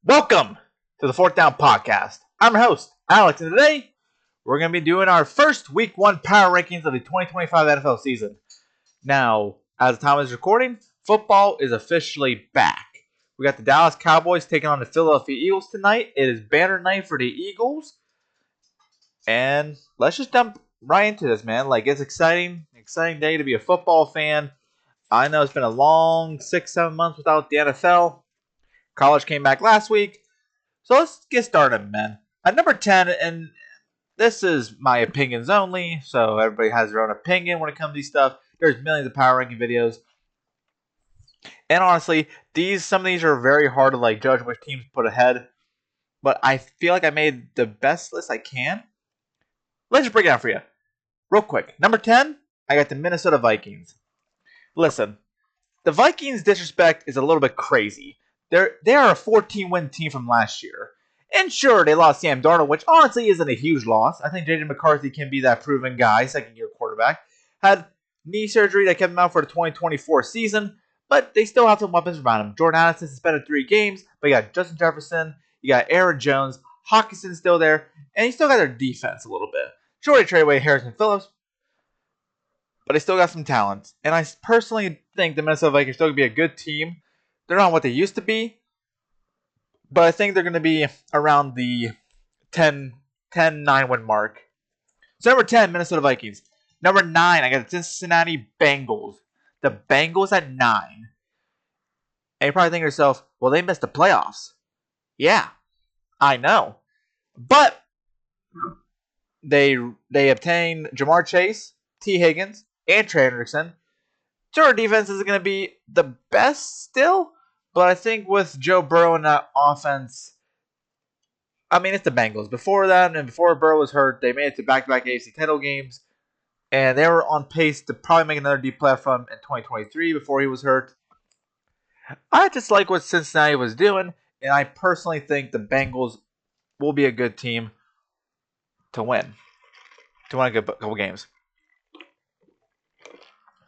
Welcome to the Fourth Down Podcast. I'm your host, Alex, and today we're going to be doing our first Week 1 power rankings of the 2025 NFL season. Now, as the time is recording, football is officially back. We got the Dallas Cowboys taking on the Philadelphia Eagles tonight. It is banner night for the Eagles. And let's just jump right into this, man. It's exciting day to be a football fan. I know it's been a long 6-7 months without the NFL. College came back last week. So let's get started, man. At number 10, and this is my opinions only, so everybody has their own opinion when it comes to these stuff. There's millions of power ranking videos. And honestly, some of these are very hard to judge which teams put ahead. But I feel like I made the best list I can. Let's just break it down for you. Real quick. Number 10, I got the Minnesota Vikings. Listen, the Vikings' disrespect is a little bit crazy. They are a 14-win team from last year. And sure, they lost Sam Darnold, which honestly isn't a huge loss. I think J.J. McCarthy can be that proven guy, second-year quarterback. Had knee surgery that kept him out for the 2024 season, but they still have some weapons around him. Jordan Addison suspended 3 games, but you got Justin Jefferson, you got Aaron Jones, Hawkinson's still there, and you still got their defense a little bit. Sure, they trade away Harrison Phillips, but they still got some talent. And I personally think the Minnesota Vikings are still going to be a good team. They're not what they used to be, but I think they're going to be around the 10-9 win mark. So number 10, Minnesota Vikings. Number 9, I got the Cincinnati Bengals. The Bengals at 9. And you probably think to yourself, well, they missed the playoffs. Yeah, I know. But they obtained Jamar Chase, T. Higgins, and Trey Hendrickson. Sure, defense isn't going to be the best still, but I think with Joe Burrow in that offense, it's the Bengals. Before that, and before Burrow was hurt, they made it to back-to-back AFC title games, and they were on pace to probably make another deep playoff run in 2023 before he was hurt. I just like what Cincinnati was doing, and I personally think the Bengals will be a good team to win a good couple games.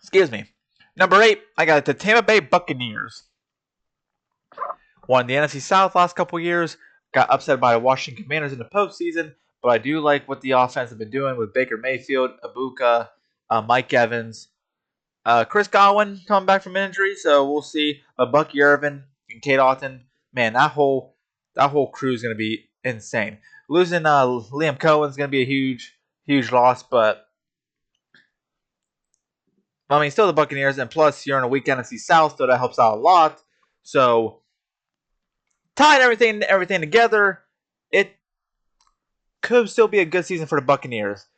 Excuse me. Number 8, I got the Tampa Bay Buccaneers. Won the NFC South last couple years. Got upset by the Washington Commanders in the postseason. But I do like what the offense has been doing with Baker Mayfield, Ibuka, Mike Evans. Chris Godwin coming back from injury. So we'll see. Bucky Irvin and Kate Otten. Man, that whole crew is going to be insane. Losing Liam Cohen is going to be a huge loss. But still the Buccaneers, and plus you're in a weak NFC South, so that helps out a lot. So, tying everything together, it could still be a good season for the Buccaneers.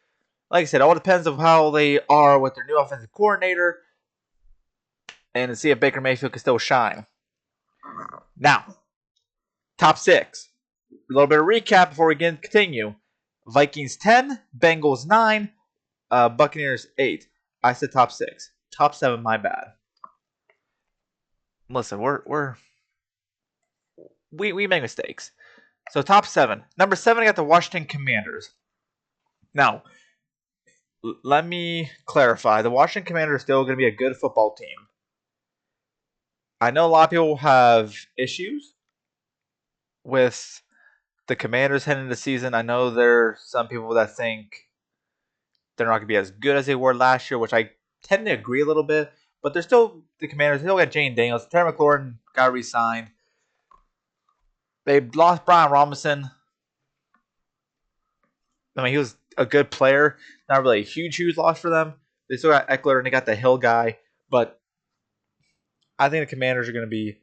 Like I said, it all depends on how they are with their new offensive coordinator, and to see if Baker Mayfield can still shine. Now, top 6. A little bit of recap before we continue. Vikings 10, Bengals 9, Buccaneers 8. I said top 6. Top 7, my bad. Listen, we make mistakes. So top 7. Number 7, I got the Washington Commanders. Now, let me clarify. The Washington Commanders are still going to be a good football team. I know a lot of people have issues with the Commanders heading into the season. I know there are some people that think they're not going to be as good as they were last year, which I tend to agree a little bit. But they're still the Commanders. They still got Jane Daniels. Terry McLaurin got re-signed. They lost Brian Robinson. He was a good player. Not really a huge loss for them. They still got Eckler and they got the Hill guy. But I think the Commanders are going to be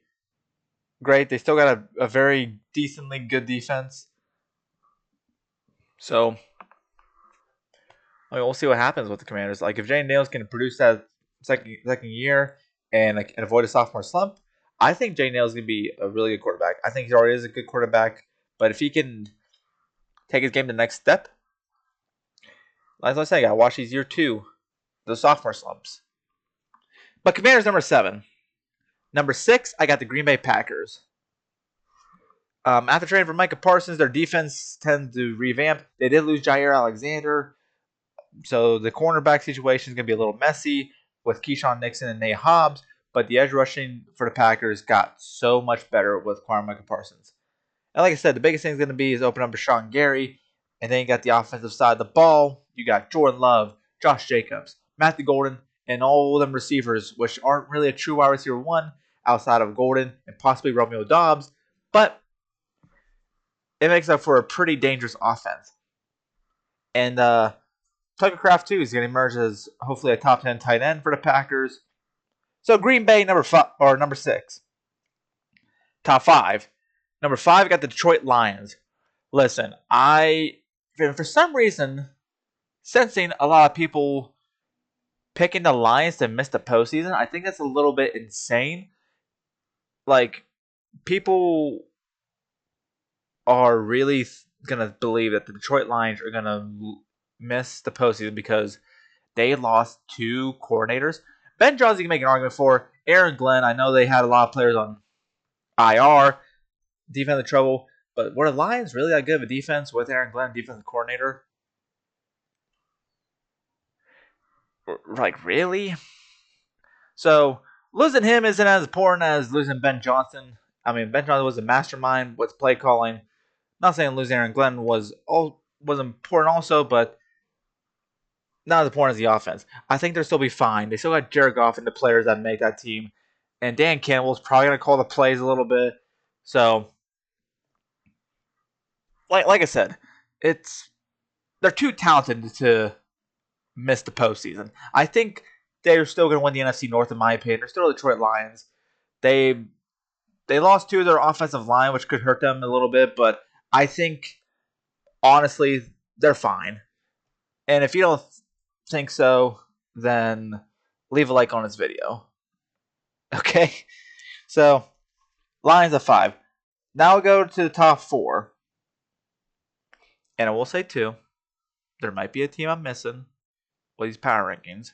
great. They still got a very decently good defense. So we'll see what happens with the Commanders. If Jane Daniels can produce that second year and avoid a sophomore slump, I think Jane Daniels is going to be a really good quarterback. I think he already is a good quarterback, but if he can take his game to the next step, as I say, I got to watch these year 2, the sophomore slumps. But Commanders number 7. Number 6, I got the Green Bay Packers. After trading for Micah Parsons, their defense tends to revamp. They did lose Jair Alexander, so the cornerback situation is going to be a little messy with Keyshawn Nixon and Nate Hobbs, but the edge rushing for the Packers got so much better with acquiring Micah Parsons. And like I said, the biggest thing is going to be is open up Rashawn Gary. And then you got the offensive side of the ball. You got Jordan Love, Josh Jacobs, Matthew Golden, and all them receivers, which aren't really a true wide receiver one outside of Golden and possibly Romeo Doubs. But it makes up for a pretty dangerous offense. And Tucker Kraft, too, is going to emerge as hopefully a top 10 tight end for the Packers. So Green Bay, number 6. Top 5. Number 5, got the Detroit Lions. Listen, for some reason, sensing a lot of people picking the Lions to miss the postseason, I think that's a little bit insane. Like, people are really going to believe that the Detroit Lions are going to miss the postseason because they lost 2 coordinators. Ben Johnson can make an argument for Aaron Glenn. I know they had a lot of players on IR, defensive trouble, but were the Lions really that good of a defense with Aaron Glenn, defensive coordinator? Like, really? So, losing him isn't as important as losing Ben Johnson. I mean, Ben Johnson was a mastermind with play calling. Not saying losing Aaron Glenn was important also, but not as important as the offense. I think they'll still be fine. They still got Jared Goff and the players that make that team. And Dan Campbell's probably going to call the plays a little bit. So, like I said, they're too talented to miss the postseason. I think they're still going to win the NFC North, in my opinion. They're still the Detroit Lions. They lost 2 of their offensive line, which could hurt them a little bit, but I think, honestly, they're fine. And if you don't think so, then leave a like on this video. Okay? So, Lions at 5. Now we'll go to the top 4. And I will say, too, there might be a team I'm missing with these power rankings.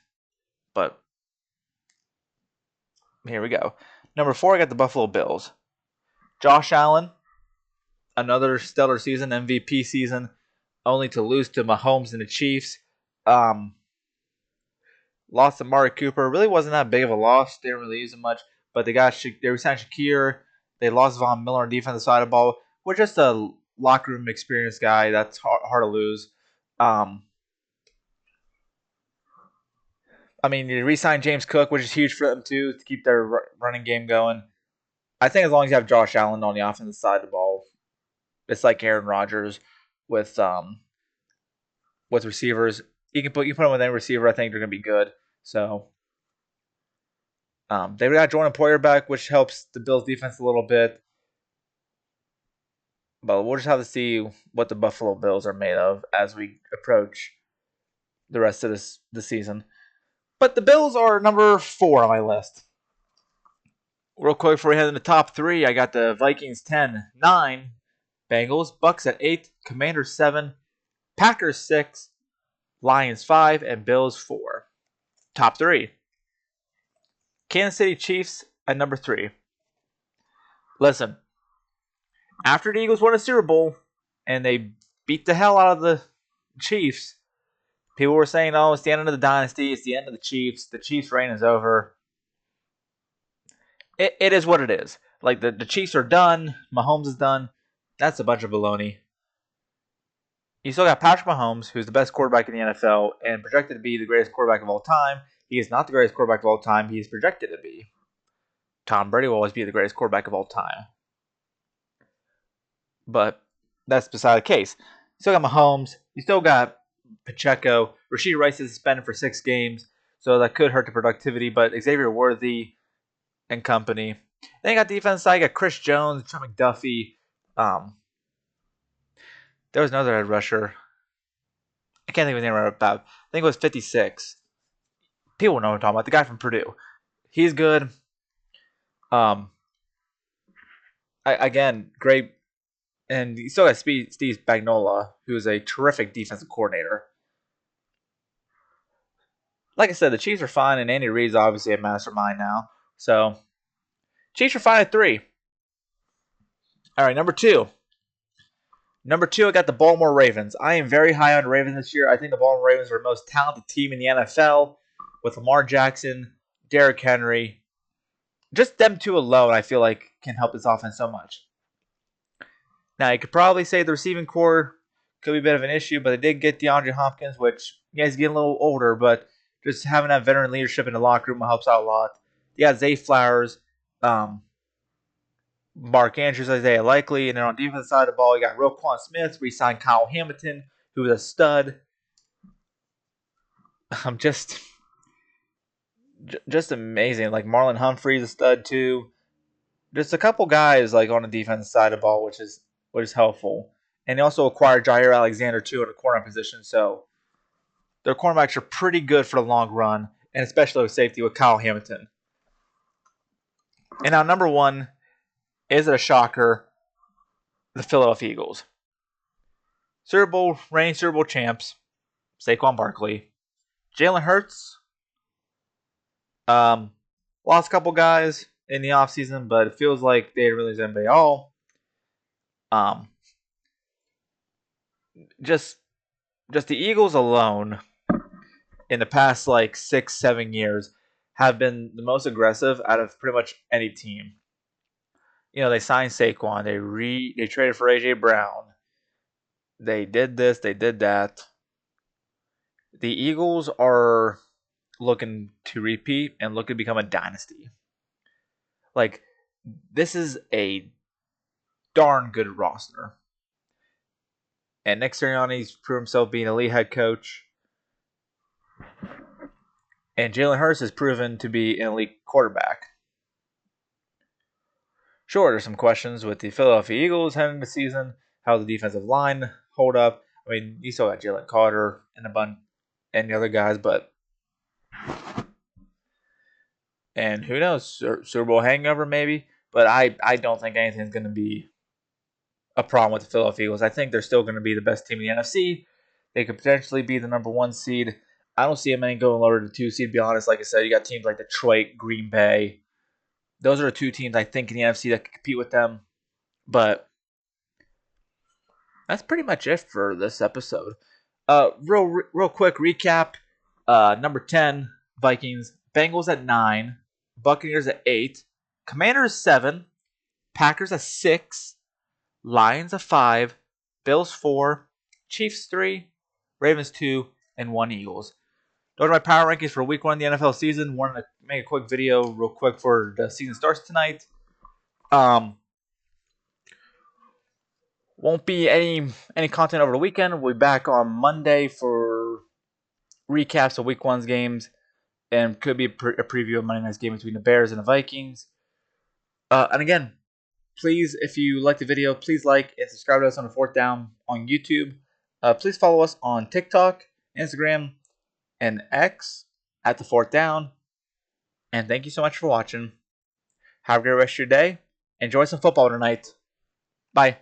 But here we go. Number 4, I got the Buffalo Bills. Josh Allen, another stellar season, MVP season, only to lose to Mahomes and the Chiefs. Lost to Amari Cooper. Really wasn't that big of a loss. They didn't really use him much. But they re-signed Shakir. They lost Von Miller on the defensive side of the ball. We're just a locker room experienced guy. That's hard to lose. I mean, you re-signed James Cook, which is huge for them, too, to keep their running game going. I think as long as you have Josh Allen on the offensive side of the ball, it's like Aaron Rodgers with receivers. You put them with any receiver, I think they're going to be good. So, they got Jordan Poyer back, which helps the Bills' defense a little bit. But we'll just have to see what the Buffalo Bills are made of as we approach the rest of the season. But the Bills are number 4 on my list. Real quick before we head in the top 3, I got the Vikings 10, 9, Bengals, Bucks at 8, Commanders 7, Packers 6, Lions 5, and Bills 4. Top 3. Kansas City Chiefs at number 3. Listen, after the Eagles won a Super Bowl and they beat the hell out of the Chiefs, people were saying, oh, it's the end of the dynasty. It's the end of the Chiefs. The Chiefs' reign is over. It is what it is. Like, the Chiefs are done. Mahomes is done. That's a bunch of baloney. You still got Patrick Mahomes, who's the best quarterback in the NFL and projected to be the greatest quarterback of all time. He is not the greatest quarterback of all time. He is projected to be. Tom Brady will always be the greatest quarterback of all time. But that's beside the case. You still got Mahomes. You still got Pacheco. Rashid Rice is suspended for 6 games, so that could hurt the productivity. But Xavier Worthy and company. Then you got the defense side. You got Chris Jones, Trent McDuffie. There was another rusher. I can't think of his name right about. I think it was 56. People know what I'm talking about. The guy from Purdue. He's good. Again, great. And you still got Steve Spagnuolo, who is a terrific defensive coordinator. Like I said, the Chiefs are fine, and Andy Reid's obviously a mastermind now. So, Chiefs are fine at 3. All right, number 2. Number 2, I got the Baltimore Ravens. I am very high on the Ravens this year. I think the Baltimore Ravens are the most talented team in the NFL with Lamar Jackson, Derrick Henry. Just them 2 alone, I feel like, can help this offense so much. Now, you could probably say the receiving core could be a bit of an issue, but they did get DeAndre Hopkins, which you guys getting a little older, but just having that veteran leadership in the locker room helps out a lot. You got Zay Flowers, Mark Andrews, Isaiah Likely, and then on the defensive side of the ball, you got Roquan Smith, re-signed Kyle Hamilton, who was a stud. Just amazing. Like Marlon Humphrey's a stud too. Just a couple guys like on the defensive side of the ball, which is helpful. And they also acquired Jair Alexander too at a corner position, so their cornerbacks are pretty good for the long run, and especially with safety with Kyle Hamilton. And now number one, is it a shocker? The Philadelphia Eagles. Reigning Super Bowl champs, Saquon Barkley. Jalen Hurts, lost a couple guys in the offseason, but it feels like they didn't really lose anybody at all. Just the Eagles alone in the past like 6-7 years have been the most aggressive out of pretty much any team. You know, they signed Saquon, they traded for AJ Brown. They did this, they did that. The Eagles are looking to repeat and looking to become a dynasty. Like, this is a darn good roster. And Nick Sirianni's proved himself being an elite head coach. And Jalen Hurts has proven to be an elite quarterback. Sure, there's some questions with the Philadelphia Eagles heading into the season, how the defensive line hold up. I mean, you still got Jalen Carter and a bunch and the other guys, but and who knows, Super Bowl hangover maybe. But I don't think anything's going to be a problem with the Philadelphia Eagles. I think they're still going to be the best team in the NFC. They could potentially be the number 1 seed. I don't see them any going lower to 2 seed, to be honest. Like I said, you got teams like Detroit, Green Bay. Those are the 2 teams I think in the NFC that could compete with them. But that's pretty much it for this episode. Real quick recap. Number 10, Vikings. Bengals at 9. Buccaneers at 8. Commanders 7. Packers at 6. Lions at 5. Bills 4. Chiefs 3. Ravens 2. And 1 Eagles. Those are my power rankings for week 1 of the NFL season. Wanted to make a quick video real quick for the season starts tonight. Won't be any content over the weekend. We'll be back on Monday for recaps of week 1's games. And could be a preview of Monday night's game between the Bears and the Vikings. And again, please, if you like the video, please like and subscribe to us on the Fourth Down on YouTube. Please follow us on TikTok, Instagram, and X at the Fourth Down. And thank you so much for watching. Have a great rest of your day. Enjoy some football tonight. Bye.